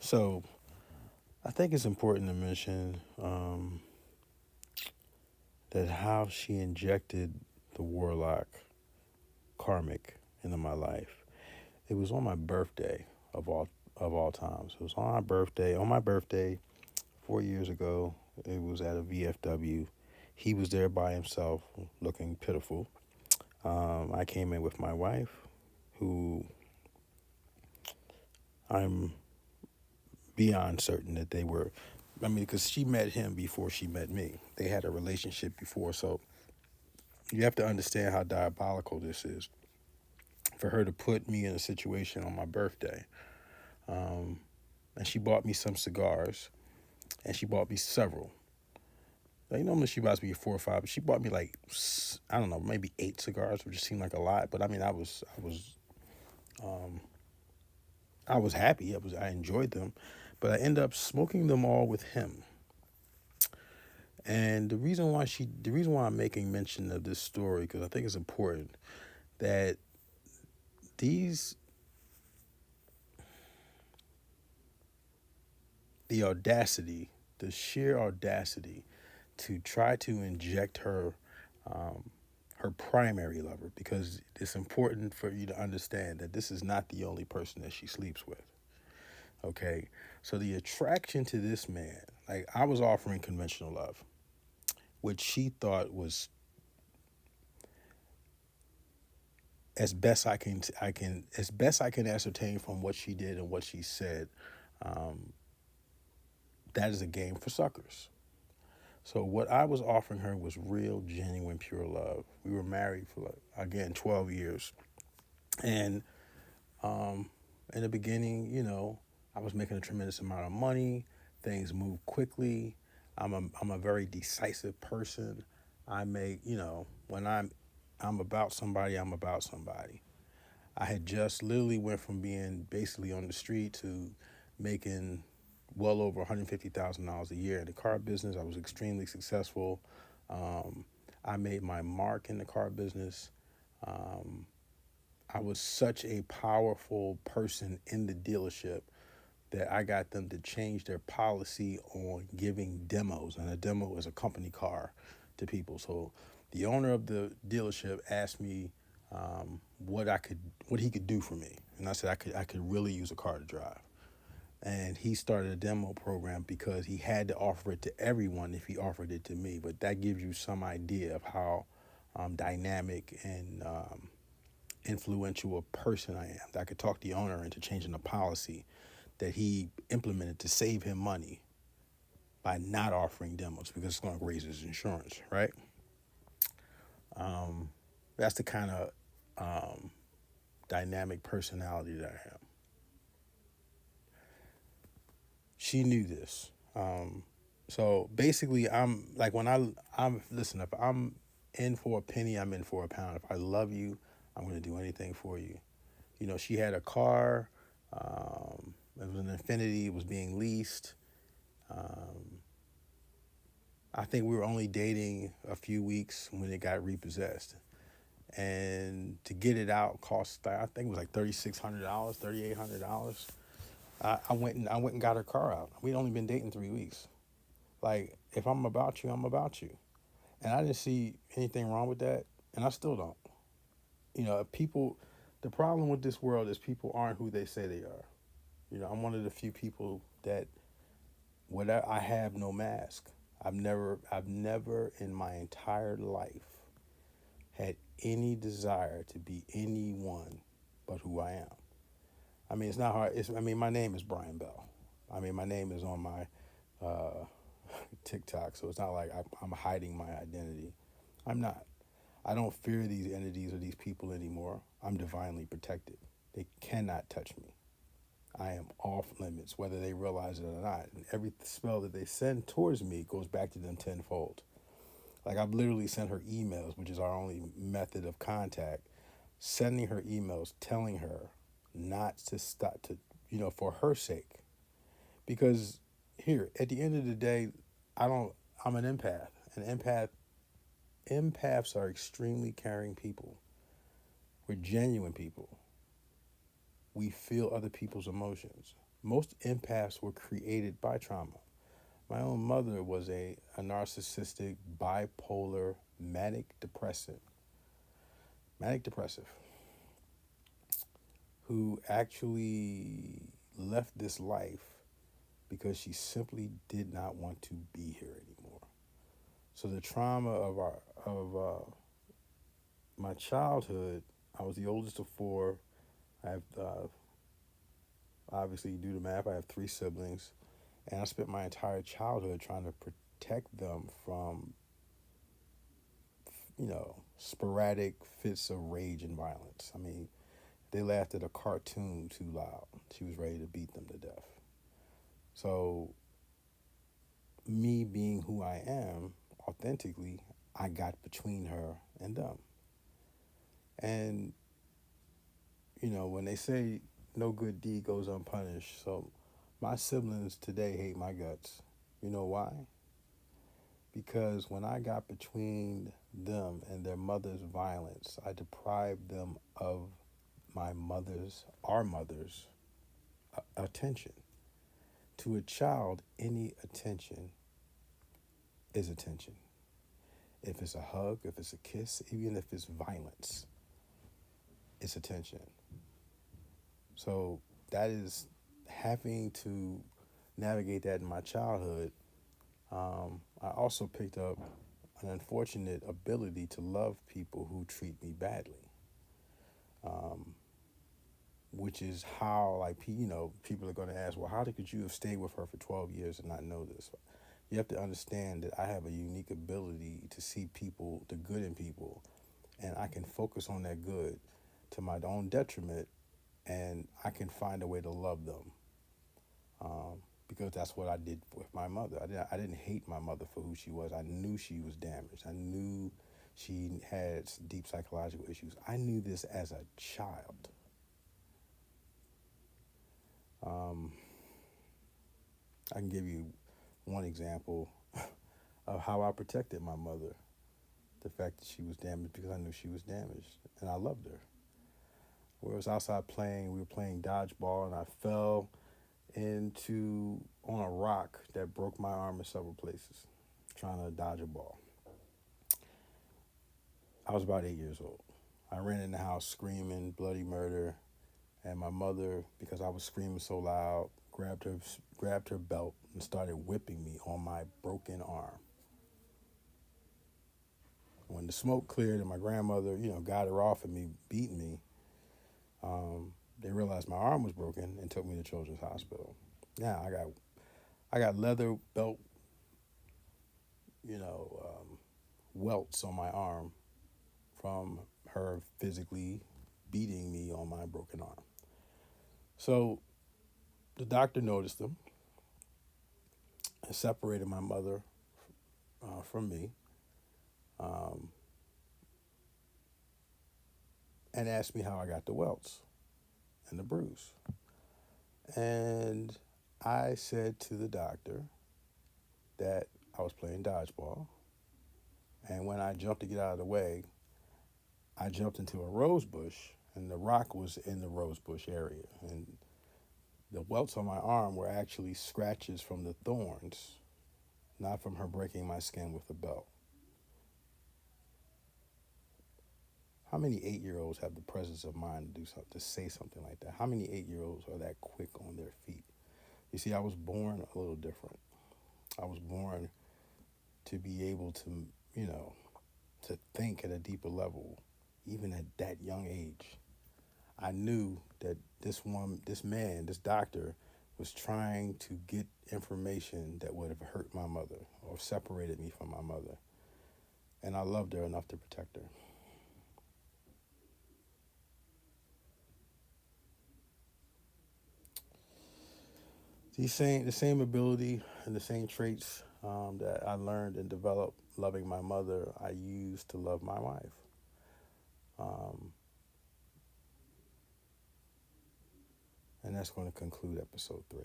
So I think it's important to mention that how she injected the warlock karmic into my life. It was on my birthday of all times. It was on my birthday. On my birthday 4 years ago, it was at a VFW. He was there by himself, looking pitiful. I came in with my wife, who I'm beyond certain that they were. I mean, because she met him before she met me. They had a relationship before, so you have to understand how diabolical this is. For her to put me in a situation on my birthday, um, and she bought me some cigars, and she bought me several. Like, normally she buys me 4 or 5, but she bought me like, I don't know, maybe 8 cigars, which seemed like a lot. But I mean, um, I was happy. I enjoyed them, but I ended up smoking them all with him. And the reason why I'm making mention of this story, because I think it's important that these, the audacity, the sheer audacity to try to inject um, her primary lover, because it's important for you to understand that this is not the only person that she sleeps with. Okay, so the attraction to this man, like, I was offering conventional love, which she thought was, as best I can ascertain from what she did and what she said, um, that is a game for suckers. So what I was offering her was real, genuine, pure love. We were married for, like, again, 12 years. And um, in the beginning, I was making a tremendous amount of money. Things move quickly. I'm a very decisive person. I make, when I'm about somebody, I'm about somebody. I had just literally went from being basically on the street to making well over $150,000 a year in the car business. I was extremely successful. Um, I made my mark in the car business. Um, I was such a powerful person in the dealership that I got them to change their policy on giving demos, and a demo is a company car to people. So the owner of the dealership asked me what he could do for me, and I said I could really use a car to drive. And he started a demo program because he had to offer it to everyone if he offered it to me. But that gives you some idea of how dynamic and influential a person I am. That I could talk the owner into changing the policy that he implemented to save him money by not offering demos because it's going to raise his insurance, right? Um, that's the kind of dynamic personality that I am. She knew this. So basically, I'm like, I'm listen, if I'm in for a penny, I'm in for a pound. If I love you, I'm going to do anything for you. She had a car. It was an Infinity. It was being leased. Um, I think we were only dating a few weeks when it got repossessed, and to get it out cost, I think it was like $3,600, $3,800. I went and got her car out. We'd only been dating 3 weeks. Like, if I'm about you, I'm about you, and I didn't see anything wrong with that, and I still don't. People. The problem with this world is people aren't who they say they are. I'm one of the few people that, whatever, I have no mask. I've never in my entire life had any desire to be anyone but who I am. I mean, it's not hard. My name is Brian Bell. I mean, my name is on my uh, TikTok, so it's not like I'm hiding my identity. I'm not. I don't fear these entities or these people anymore. I'm divinely protected. They cannot touch me. I am off limits, whether they realize it or not. And every spell that they send towards me goes back to them tenfold. Like, I've literally sent her emails, which is our only method of contact, sending her emails telling her not to stop, for her sake. Because here, at the end of the day, I'm an empath. Empaths are extremely caring people. We're genuine people. We feel other people's emotions. Most empaths were created by trauma. My own mother was a narcissistic, bipolar, manic depressive, who actually left this life because she simply did not want to be here anymore. So the trauma of my childhood, I was the oldest of four. I have obviously, you do the math. I have three siblings, and I spent my entire childhood trying to protect them from, sporadic fits of rage and violence. I mean, they laughed at a cartoon too loud. She was ready to beat them to death. So, me being who I am, authentically, I got between her and them. And, when they say no good deed goes unpunished, so my siblings today hate my guts. You know why? Because when I got between them and their mother's violence, I deprived them of our mother's attention. To a child, any attention is attention. If it's a hug, if it's a kiss, even if it's violence, it's attention. So that is having to navigate that in my childhood. I also picked up an unfortunate ability to love people who treat me badly, which is how, like, people are going to ask, well, how could you have stayed with her for 12 years and not know this? You have to understand that I have a unique ability to see people, the good in people, and I can focus on that good to my own detriment, and I can find a way to love them. Because that's what I did with my mother. I didn't hate my mother for who she was. I knew she was damaged. I knew she had deep psychological issues. I knew this as a child. I can give you one example of how I protected my mother. The fact that she was damaged, because I knew she was damaged, and I loved her. We was outside playing. We were playing dodgeball, and I fell on a rock that broke my arm in several places, trying to dodge a ball. I was about 8 years old. I ran in the house screaming bloody murder, and my mother, because I was screaming so loud, grabbed her belt and started whipping me on my broken arm. When the smoke cleared and my grandmother, got her off of me, beating me, they realized my arm was broken and took me to Children's Hospital. Now I got leather belt, welts on my arm from her physically beating me on my broken arm. So the doctor noticed them and separated my mother from me, and asked me how I got the welts and the bruise. And I said to the doctor that I was playing dodgeball, and when I jumped to get out of the way, I jumped into a rose bush, and the rock was in the rose bush area. And the welts on my arm were actually scratches from the thorns, not from her breaking my skin with a belt. How many 8-year-olds have the presence of mind to do something, to say something like that? How many 8-year-olds are that quick on their feet? You see, I was born a little different. I was born to be able to, to think at a deeper level, even at that young age. I knew that this doctor, was trying to get information that would have hurt my mother or separated me from my mother. And I loved her enough to protect her. The same ability and the same traits that I learned and developed loving my mother, I used to love my wife. And that's going to conclude episode 3.